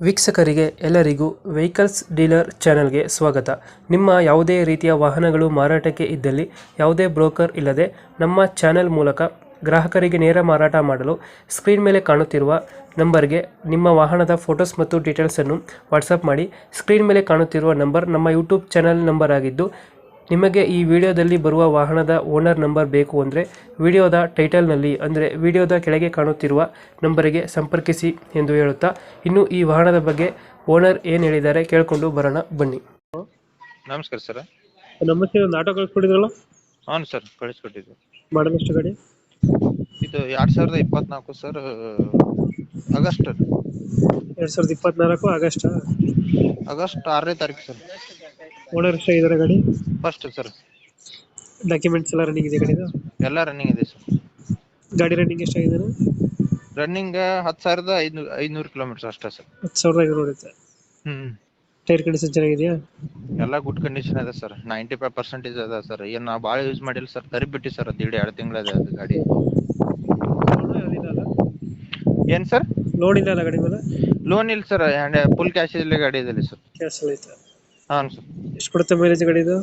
ವೀಕ್ಷಕರಿಗೆ ಎಲ್ಲರಿಗೂ vehicles dealer ಚಾನೆಲ್ಗೆ ಸ್ವಾಗತ. ನಿಮ್ಮ ಯಾವುದೇ ರೀತಿಯ ವಾಹನಗಳು ಮಾರಾಟಕ್ಕೆ ಇದ್ದಲ್ಲಿ ಯಾವುದೇ ಬ್ರೋಕರ್ ಇಲ್ಲದೆ ನಮ್ಮ ಚಾನೆಲ್ ಮೂಲಕ ಗ್ರಾಹಕರಿಗೆ ನೇರ ಮಾರಾಟ ಮಾಡಲು ಸ್ಕ್ರೀನ್ ಮೇಲೆ ಕಾಣುತ್ತಿರುವ ನಂಬರ್ಗೆ ನಿಮ್ಮ ವಾಹನದ ಫೋಟೋಸ್ ಮತ್ತು ಡೀಟೇಲ್ಸನ್ನು ವಾಟ್ಸಪ್ ಮಾಡಿ. ಸ್ಕ್ರೀನ್ ಮೇಲೆ ಕಾಣುತ್ತಿರುವ ನಂಬರ್ ನಮ್ಮ ಯೂಟ್ಯೂಬ್ ಚಾನೆಲ್ ನಂಬರ್ ಆಗಿದ್ದು, ನಿಮಗೆ ಈ ವಿಡಿಯೋದಲ್ಲಿ ಬರುವ ವಾಹನದ ಓನರ್ ನಂಬರ್ ಬೇಕು ಅಂದರೆ ವಿಡಿಯೋದ ಟೈಟಲ್ನಲ್ಲಿ ಅಂದರೆ ವಿಡಿಯೋದ ಕೆಳಗೆ ಕಾಣುತ್ತಿರುವ ನಂಬರಿಗೆ ಸಂಪರ್ಕಿಸಿ ಎಂದು ಹೇಳುತ್ತಾ, ಇನ್ನು ಈ ವಾಹನದ ಬಗ್ಗೆ ಓನರ್ ಏನು ಹೇಳಿದ್ದಾರೆ ಕೇಳಿಕೊಂಡು ಬರೋಣ ಬನ್ನಿ. ನಮಸ್ಕಾರ ಸರ್. ನಮಸ್ತೆ, ಒಂದು ಆಟೋ ಕಳಿಸ್ಕೊಟ್ಟಿದ್ರಲ್ಲ, ಹೌನು ಸರ್, ಕಳಿಸ್ಕೊಟ್ಟಿದ್ದು. ಮಾಡಲ್ ಎಷ್ಟು ಗಾಡಿ? ಇದು 2024 ಸರ್, ಆಗಸ್ಟ್ 2024 ಆಗಸ್ಟ್. ಆಗಸ್ಟ್ 6ನೇ ತಾರೀಕು ಸರ್. ಓನರ್ ಎಷ್ಟಾಗಿದ್ದಾರೆ ಗಾಡಿ? First sir. ಡಾಕ್ಯುಮೆಂಟ್ಸ್ ಎಲ್ಲ ರನ್ನಿಂಗ್ ಇದೆ ಗಾಡಿದು? ಎಲ್ಲ ರನ್ನಿಂಗ್ ಇದೆ ಸರ್. ಗಾಡಿ ರನ್ನಿಂಗ್ ಎಷ್ಟಾಗಿದೆ? ರನ್ನಿಂಗ್ 10,500 ಕಿಲೋಮೀಟರ್ ಅಷ್ಟೇ ಸರ್. 10,000 ನೋಡುತ್ತೆ. ಟೈರ್ ಕಂಡೀಷನ್ ಚೆನ್ನಾಗಿದೆಯಾ? ಎಲ್ಲ ಗುಡ್ ಕಂಡೀಷನ್ ಇದೆ ಸರ್. 95% ಅದ ಸರ್. ಏನ್ ನಾವು ಭಾಳ ಯೂಸ್ ಮಾಡಿಲ್ಲ ಸರ್, ತರಿಬಿಟ್ಟಿ ಸರ್. ಅದು 2 ತಿಂಗಳದ ಅದು ಗಾಡಿ. ಏನ್ ಸರ್? ಲೋನ್ ಇಲ್ಲ ಅಲ್ಲ ಗಾಡಿ ಮೇಲೆ? ಲೋನ್ ಇಲ್ಲ ಸರ್, ಫುಲ್ ಕ್ಯಾಶ್ ಇದೆ ಗಾಡಿ ಇದೆ ಸರ್. ಕ್ಯಾಶ್ ಐತೆ. ಹಾಂ ಸರ್. ಎಷ್ಟು ಕೊಡುತ್ತೆ ಮೈಲೇಜ್ ಗಾಡಿದು?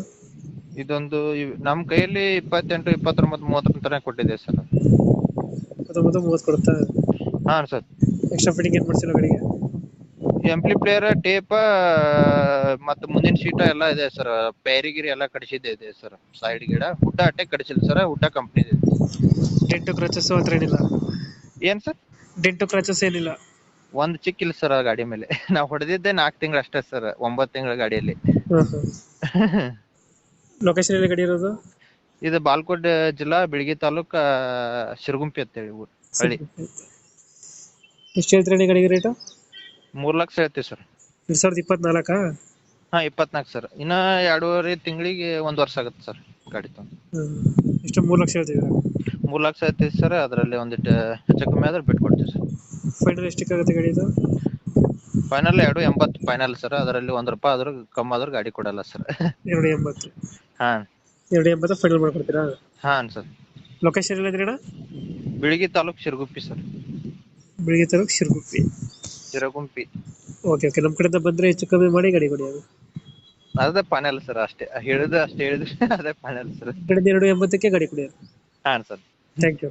ಇದೊಂದು ನಮ್ಮ ಕೈಯಲ್ಲಿ 28, 29, 30 ತನಕ ಕೊಟ್ಟಿದೆ ಸರ್. 29-30 ಕೊಡುತ್ತಾ? ಹಾಂ ಸರ್. ಎಕ್ಸ್ಟ್ರಾ ಫಿಟ್ಟಿಂಗ್ ಏನು ಮಾಡಿಸಿಲ್ಲ ಗಾಡಿಗೆ? ಎಂಪ್ಲಿ ಪ್ಲೇಯರ್, ಟೇಪ್ ಮತ್ತು ಮುಂದಿನ ಶೀಟ ಎಲ್ಲ ಇದೆ ಸರ್. ಪೈರಿಗಿರಿ ಎಲ್ಲ ಕಡಿಸಿದ್ದೆ ಇದೆ ಸರ್. ಸೈಡ್ ಗಿಡ ಹುಡ್ಡ ಅಟ್ಟೆ ಕಡಿಸಿಲ್ಲ ಸರ್. ಹುಡ್ಡ ಕಂಪ್ನಿ ಇದೆ. ಡೆಂಟು ಕ್ರಚಸ್ ಹತ್ರ ಏನಿಲ್ಲ? ಏನ್ ಸರ್? ಡೆಂಟು ಕ್ರಚಸ್ ಏನಿಲ್ಲ? ಒಂದು ಚಿಕ್ಕ ಇಲ್ಲ ಸರ್ ಆ ಗಾಡಿ ಮೇಲೆ. ನಾವು ಹೊಡೆದಿದ್ದೆ 4 ತಿಂಗಳು ಅಷ್ಟೇ ಸರ್, 9 ತಿಂಗಳ ಗಾಡಿಯಲ್ಲಿ. ಲೊಕೇಶನ್ ಎಲ್ಲಿ ಗಾಡಿ ಇರೋದು? ಇದು ಬಾಲ್ಕೋಟ್ ಜಿಲ್ಲಾ, ಬಿಳಗಿ ತಾಲೂಕ, ಶಿರಗುಂಪಿ ಅಂತೇಳಿ ಊರು, ಹಳ್ಳಿ. ಎಷ್ಟು ಹೇಳ್ತೀರಿ ಗಾಡಿಗೆ ರೇಟು? 3 ಲಕ್ಷ ಹೇಳ್ತೀವಿ ಸರ್. 2024? ಹಾಂ, 24 ಸರ್. ಇನ್ನ 2.5 ತಿಂಗಳಿಗೆ 1 ವರ್ಷ ಆಗುತ್ತೆ ಸರ್ ಗಾಡಿ ತಂದು. ಎಷ್ಟು? 3 ಲಕ್ಷ ಹೇಳ್ತಿದ್ದೀರಾ? 3 ಲಕ್ಷ ಹೇಳ್ತೀವಿ ಸರ್. ಅದರಲ್ಲಿ ಒಂದಿಟ್ಟು ಹೆಚ್ಚು ಕಮ್ಮಿ ಆದ್ರೆ ಬಿಟ್ಕೊಡ್ತೀವಿ ಸರ್. ಫೈನಲ್ ಎಷ್ಟಕ್ಕೆ ಆಗುತ್ತೆ ಗಾಡಿ ಇದು? Final 2.80 final sir. ಅದರಲ್ಲಿ 1 ರೂಪಾಯಿ ಆದ್ರೂ ಕಮ್ಮಿ ಆದ್ರೂ ಗಾಡಿ ಕೊಡಲ್ಲ ಸರ್. 2.80? ಹಾಂ, 2.80 ಫೈನಲ್ ಮಾಡ್ಕೊಡ್ತೀರಾ? ಹಾಂ ಸರ್. ಲೊಕೇಶನ್ ಎಲ್ಲಿದ್ದೀರಾ? ಬಿಳಗಿ ತಾಲೂಕು, ಶಿರಗುಪ್ಪಿ ಸರ್. ಬೆಳಿಗ್ಗೆ ತಾಲೂಕು, ಶಿರಗುಪ್ಪಿ. ಶಿರಗುಂಪಿ. ಓಕೆ ಓಕೆ, ನಮ್ಮ ಕಡೆಯಿಂದ ಬಂದರೆ ಹೆಚ್ಚು ಕಮ್ಮಿ ಮಾಡಿ ಗಾಡಿ ಕೊಡಿ. ಅದು ಅದೇ ಫೈನಲ್ ಸರ್. ಅಷ್ಟೇ ಹೇಳಿದ್ರೆ ಅದೇ ಫೈನಲ್ ಸರ್. 2.80ಕ್ಕೆ ಗಾಡಿ ಕೊಡಿ. ಹಾಂ ಸರ್. Thank you.